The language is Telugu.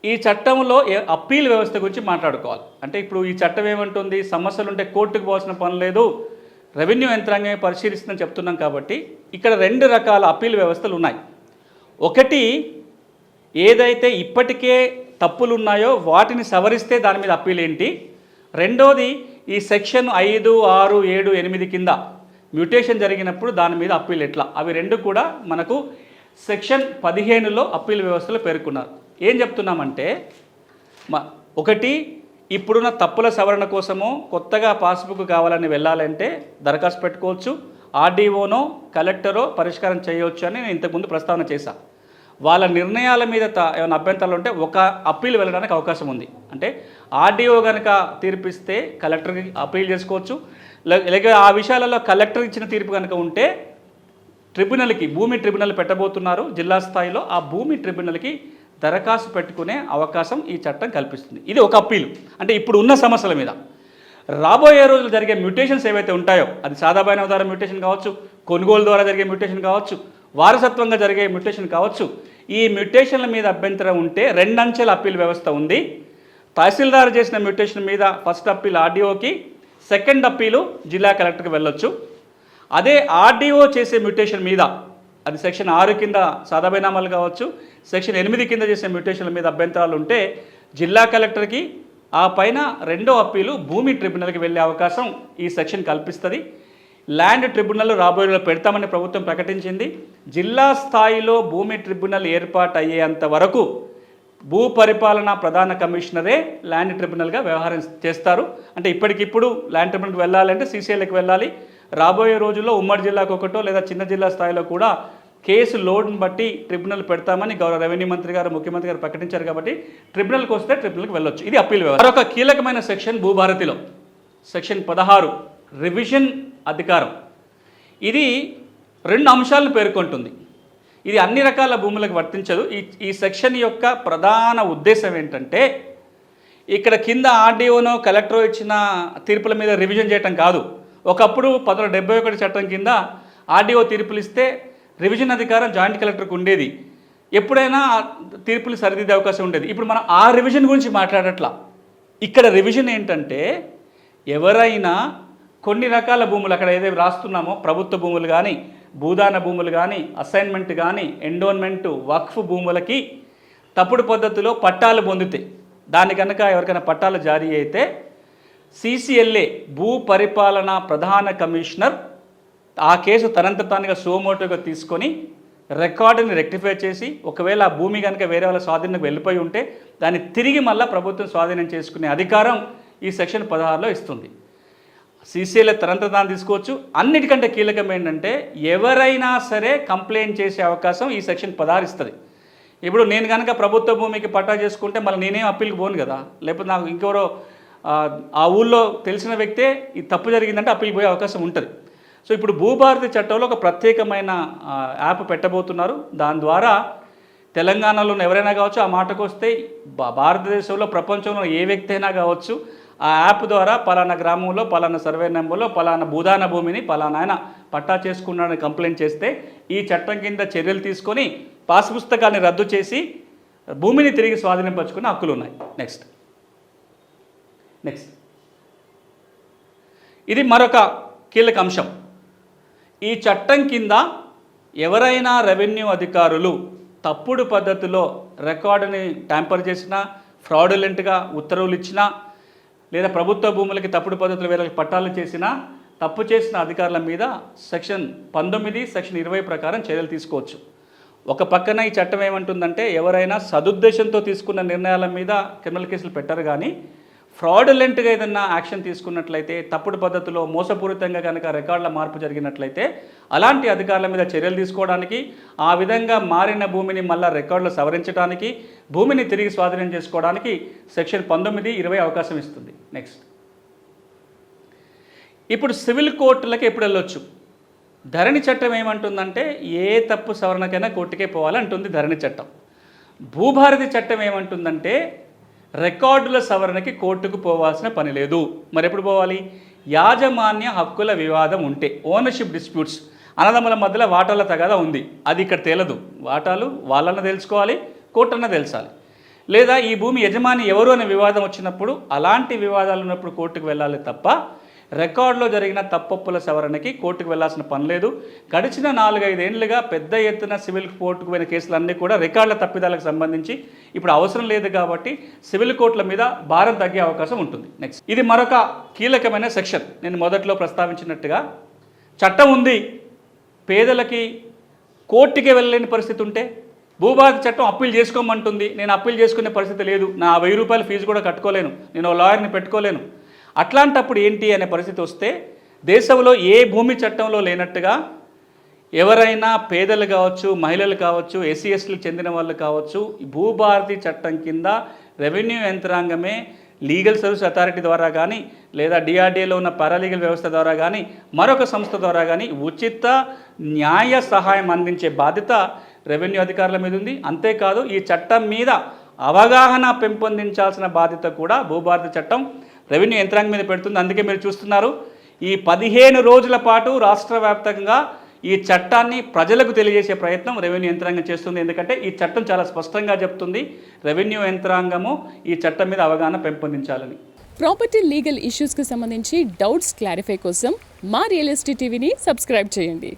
ఈ చట్టంలో అప్పీల్ వ్యవస్థ గురించి మాట్లాడుకోవాలి. అంటే ఇప్పుడు ఈ చట్టం ఏమంటుంది, సమస్యలు ఉంటే కోర్టుకు పోవాల్సిన పని లేదు, రెవెన్యూ యంత్రాంగమే పరిశీలిస్తుందని చెప్తున్నాం. కాబట్టి ఇక్కడ 2 రకాల అప్పీల్ వ్యవస్థలు ఉన్నాయి. ఒకటి, ఏదైతే ఇప్పటికే తప్పులు ఉన్నాయో వాటిని సవరిస్తే దాని మీద అప్పీల్ ఏంటి. రెండోది, ఈ సెక్షన్ 5, 6, 7, 8 కింద మ్యూటేషన్ జరిగినప్పుడు దాని మీద అప్పీల్ ఎట్లా. అవి 2 కూడా మనకు సెక్షన్ 15లో అప్పీల్ వ్యవస్థలో పేర్కొన్నారు. ఏం చెప్తున్నామంటే, ఒకటి, ఇప్పుడున్న తప్పుల సవరణ కోసమో కొత్తగా పాస్బుక్ కావాలని వెళ్ళాలంటే దరఖాస్తు పెట్టుకోవచ్చు, ఆర్డీఓనో కలెక్టరో పరిష్కారం చేయవచ్చు అని నేను ఇంతకుముందు ప్రస్తావన చేశాను. వాళ్ళ నిర్ణయాల మీద ఏమైనా అభ్యంతరాలు ఉంటే ఒక అప్పీల్ వెళ్ళడానికి అవకాశం ఉంది. అంటే ఆర్డీఓ కనుక తీర్పిస్తే కలెక్టర్కి అప్పీల్ చేసుకోవచ్చు, లేక ఆ విషయాలలో కలెక్టర్ ఇచ్చిన తీర్పు కనుక ఉంటే ట్రిబ్యునల్కి, భూమి ట్రిబ్యునల్ పెట్టబోతున్నారు జిల్లా స్థాయిలో, ఆ భూమి ట్రిబ్యునల్కి దరఖాస్తు పెట్టుకునే అవకాశం ఈ చట్టం కల్పిస్తుంది. ఇది ఒక అప్పీలు. అంటే ఇప్పుడు ఉన్న సమస్యల మీద. రాబోయే రోజులు జరిగే మ్యూటేషన్స్ ఏవైతే ఉంటాయో, అది సాదాబాయిన ద్వారా మ్యూటేషన్ కావచ్చు, కొనుగోలు ద్వారా జరిగే మ్యూటేషన్ కావచ్చు, వారసత్వంగా జరిగే మ్యూటేషన్ కావచ్చు, ఈ మ్యూటేషన్ల మీద అభ్యంతరం ఉంటే 2 అంచెల అప్పీల్ వ్యవస్థ ఉంది. తహసీల్దార్ చేసిన మ్యూటేషన్ మీద ఫస్ట్ అప్పీల్ ఆర్డీఓకి, సెకండ్ అప్పీలు జిల్లా కలెక్టర్కి వెళ్ళొచ్చు. అదే ఆర్డీఓ చేసే మ్యూటేషన్ మీద, అది సెక్షన్ 6 కింద సాదాబైనామాలు కావచ్చు, సెక్షన్ 8 కింద చేసే మ్యూటేషన్ల మీద అభ్యంతరాలు ఉంటే జిల్లా కలెక్టర్కి, ఆ పైన రెండో అప్పీలు భూమి ట్రిబ్యునల్కి వెళ్ళే అవకాశం ఈ సెక్షన్ కల్పిస్తుంది. ల్యాండ్ ట్రిబ్యునల్ రాబోయేలో పెడతామని ప్రభుత్వం ప్రకటించింది. జిల్లా స్థాయిలో భూమి ట్రిబ్యునల్ ఏర్పాటు అయ్యేంత వరకు భూ పరిపాలన ప్రధాన కమిషనరే ల్యాండ్ ట్రిబ్యునల్గా వ్యవహారం చేస్తారు. అంటే ఇప్పటికిప్పుడు ల్యాండ్ ట్రిబ్యునల్కి వెళ్ళాలంటే సీసీఎల్కి వెళ్ళాలి. రాబోయే రోజుల్లో ఉమ్మడి జిల్లాకు ఒకటో లేదా చిన్న జిల్లా స్థాయిలో కూడా కేసు లోడ్ని బట్టి ట్రిబ్యునల్ పెడతామని గౌరవ రెవెన్యూ మంత్రి గారు, ముఖ్యమంత్రి గారు ప్రకటించారు. కాబట్టి ట్రిబ్యునల్కి వస్తే ట్రిబ్యునల్కి వెళ్ళొచ్చు. ఇది అప్పీల్ వ్యవస్థ. మరొక కీలకమైన సెక్షన్ భూభారతిలో సెక్షన్ 16 రివిజన్ అధికారం. ఇది 2 అంశాలను పేర్కొంటుంది. ఇది అన్ని రకాల భూములకు వర్తించదు. ఈ సెక్షన్ యొక్క ప్రధాన ఉద్దేశం ఏంటంటే, ఇక్కడ కింద ఆర్డీఓనో కలెక్టరో ఇచ్చిన తీర్పుల మీద రివిజన్ చేయటం కాదు. ఒకప్పుడు 1971 చట్టం కింద ఆర్డీఓ తీర్పులు ఇస్తే రివిజన్ అధికారం జాయింట్ కలెక్టర్కి ఉండేది. ఎప్పుడైనా తీర్పులు సరిదిద్దే అవకాశం ఉండేది. ఇప్పుడు మనం ఆ రివిజన్ గురించి మాట్లాడట్లా. ఇక్కడ రివిజన్ ఏంటంటే, ఎవరైనా కొన్ని రకాల భూములు అక్కడ ఏదైతే రాస్తున్నామో, ప్రభుత్వ భూములు కానీ, భూదాన భూములు కానీ, అసైన్మెంట్ కానీ, ఎండోన్మెంట్, వక్ఫ్ భూములకి తప్పుడు పద్ధతిలో పట్టాలు పొందితే, దాని కనుక ఎవరికైనా పట్టాలు జారీ అయితే సీసీఎల్ఏ భూ పరిపాలన ప్రధాన కమిషనర్ ఆ కేసు తనంత తానుగా సోమోటోగా తీసుకొని రికార్డుని రెక్టిఫై చేసి, ఒకవేళ ఆ భూమి కనుక వేరే వాళ్ళ స్వాధీనంకి వెళ్ళిపోయి ఉంటే దాన్ని తిరిగి మళ్ళీ ప్రభుత్వం స్వాధీనం చేసుకునే అధికారం ఈ సెక్షన్ 16లో ఇస్తుంది. సీసీఎల్ఏ తనంత తాను తీసుకోవచ్చు. అన్నిటికంటే కీలకం ఏంటంటే, ఎవరైనా సరే కంప్లైంట్ చేసే అవకాశం ఈ సెక్షన్ 16 ఇస్తుంది. ఇప్పుడు నేను కనుక ప్రభుత్వ భూమికి పట్టా చేసుకుంటే మళ్ళీ నేనేం అప్పీల్కి పోను కదా, లేకపోతే నాకు ఇంకెవరో ఆ ఊళ్ళో తెలిసిన వ్యక్తే ఈ తప్పు జరిగిందంటే అప్పీల్కి పోయే అవకాశం ఉంటుంది. సో ఇప్పుడు భూభారతి చట్టంలో ఒక ప్రత్యేకమైన యాప్ పెట్టబోతున్నారు. దాని ద్వారా తెలంగాణలో ఎవరైనా కావచ్చు, ఆ మాటకు వస్తే భారతదేశంలో ప్రపంచంలో ఏ వ్యక్తి అయినా కావచ్చు, ఆ యాప్ ద్వారా పలానా గ్రామంలో పలానా సర్వే నెంబర్లో పలానా భూదాన భూమిని పలానా ఆయన పట్టా చేసుకున్నాడని కంప్లైంట్ చేస్తే ఈ చట్టం కింద చర్యలు తీసుకొని పాస్ పుస్తకాన్ని రద్దు చేసి భూమిని తిరిగి స్వాధీనపరుచుకునే హక్కులు ఉన్నాయి. నెక్స్ట్ ఇది మరొక కీలక అంశం. ఈ చట్టం కింద ఎవరైనా రెవెన్యూ అధికారులు తప్పుడు పద్ధతిలో రికార్డుని ట్యాంపర్ చేసినా, ఫ్రాడులెంట్గా ఉత్తర్వులు ఇచ్చినా, లేదా ప్రభుత్వ భూములకి తప్పుడు పద్ధతులు వేరే పట్టాలు చేసినా, తప్పు చేసిన అధికారుల మీద సెక్షన్ 19, సెక్షన్ 20 ప్రకారం చర్యలు తీసుకోవచ్చు. ఒక పక్కన ఈ చట్టం ఏమంటుందంటే, ఎవరైనా సదుద్దేశంతో తీసుకున్న నిర్ణయాల మీద క్రిమినల్ కేసులు పెట్టరు, కానీ ఫ్రాడులెంట్గా ఏదన్నా యాక్షన్ తీసుకున్నట్లయితే, తప్పుడు పద్ధతిలో మోసపూరితంగా కనుక రికార్డుల మార్పు జరిగినట్లయితే అలాంటి అధికారుల మీద చర్యలు తీసుకోవడానికి, ఆ విధంగా మారిన భూమిని మళ్ళీ రికార్డులు సవరించడానికి, భూమిని తిరిగి స్వాధీనం చేసుకోవడానికి సెక్షన్ 19, 20 అవకాశం ఇస్తుంది. నెక్స్ట్, ఇప్పుడు సివిల్ కోర్టులకి ఎప్పుడు వెళ్ళొచ్చు? ధరణి చట్టం ఏమంటుందంటే, ఏ తప్పు సవరణకైనా కోర్టుకే పోవాలంటుంది ధరణి చట్టం. భూభారతి చట్టం ఏమంటుందంటే, రికార్డుల సవరణకి కోర్టుకు పోవాల్సిన పని లేదు. మరి ఎప్పుడు పోవాలి? యాజమాన్య హక్కుల వివాదం ఉంటే, ఓనర్షిప్ డిస్ప్యూట్స్, అన్నదమ్ముల మధ్యలో వాటాల తగాదా ఉంది, అది ఇక్కడ తేలదు. వాటాలు వాళ్ళన్న తెలుసుకోవాలి, కోర్టు అన్న తెలుసాలి. లేదా ఈ భూమి యజమాని ఎవరు అనే వివాదం వచ్చినప్పుడు అలాంటి వివాదాలు ఉన్నప్పుడు కోర్టుకు వెళ్ళాలి తప్ప రికార్డులో జరిగిన తప్పొప్పుల సవరణకి కోర్టుకు వెళ్లాల్సిన పని లేదు. గడిచిన 4-5 ఏళ్లుగా పెద్ద ఎత్తున సివిల్ కోర్టుకు పోయిన కేసులన్నీ కూడా రికార్డుల తప్పిదాలకు సంబంధించి ఇప్పుడు అవసరం లేదు కాబట్టి సివిల్ కోర్టుల మీద భారం తగ్గే అవకాశం ఉంటుంది. నెక్స్ట్, ఇది మరొక కీలకమైన సెక్షన్. నేను మొదట్లో ప్రస్తావించినట్టుగా చట్టం ఉంది, పేదలకి కోర్టుకే వెళ్ళలేని పరిస్థితి ఉంటే భూభారతి చట్టం అప్పీల్ చేసుకోమంటుంది. నేను అప్పీల్ చేసుకునే పరిస్థితి లేదు, నా 1000 రూపాయల ఫీజు కూడా కట్టుకోలేను, నేను లాయర్ని పెట్టుకోలేను. అట్లాంటప్పుడు ఏంటి అనే పరిస్థితి వస్తే దేశంలో ఏ భూమి చట్టంలో లేనట్టుగా ఎవరైనా పేదలు కావచ్చు, మహిళలు కావచ్చు, ఎస్సీ ఎస్టీలకు చెందిన వాళ్ళు కావచ్చు, భూభారతి చట్టం కింద రెవెన్యూ యంత్రాంగమే లీగల్ సర్వీస్ అథారిటీ ద్వారా కానీ లేదా డిఆర్డీఏలో ఉన్న పారాలీగల్ వ్యవస్థ ద్వారా కానీ మరొక సంస్థ ద్వారా కానీ ఉచిత న్యాయ సహాయం అందించే బాధ్యత రెవెన్యూ అధికారుల మీద ఉంది. అంతేకాదు ఈ చట్టం మీద అవగాహన పెంపొందించాల్సిన బాధ్యత కూడా భూభారతి చట్టం రెవెన్యూ యంత్రాంగం మీద పెడుతుంది. అందుకే మీరు చూస్తున్నారు ఈ 15 రోజుల పాటు రాష్ట్ర వ్యాప్తంగా ఈ చట్టాన్ని ప్రజలకు తెలియజేసే ప్రయత్నం రెవెన్యూ యంత్రాంగం చేస్తుంది. ఎందుకంటే ఈ చట్టం చాలా స్పష్టంగా చెప్తుంది రెవెన్యూ యంత్రాంగము ఈ చట్టం మీద అవగాహన పెంపొందించాలని. ప్రాపర్టీ లీగల్ ఇష్యూస్కి సంబంధించి డౌట్స్ క్లారిఫై కోసం మా రియల్ ఎస్టేట్ టీవీని సబ్స్క్రైబ్ చేయండి.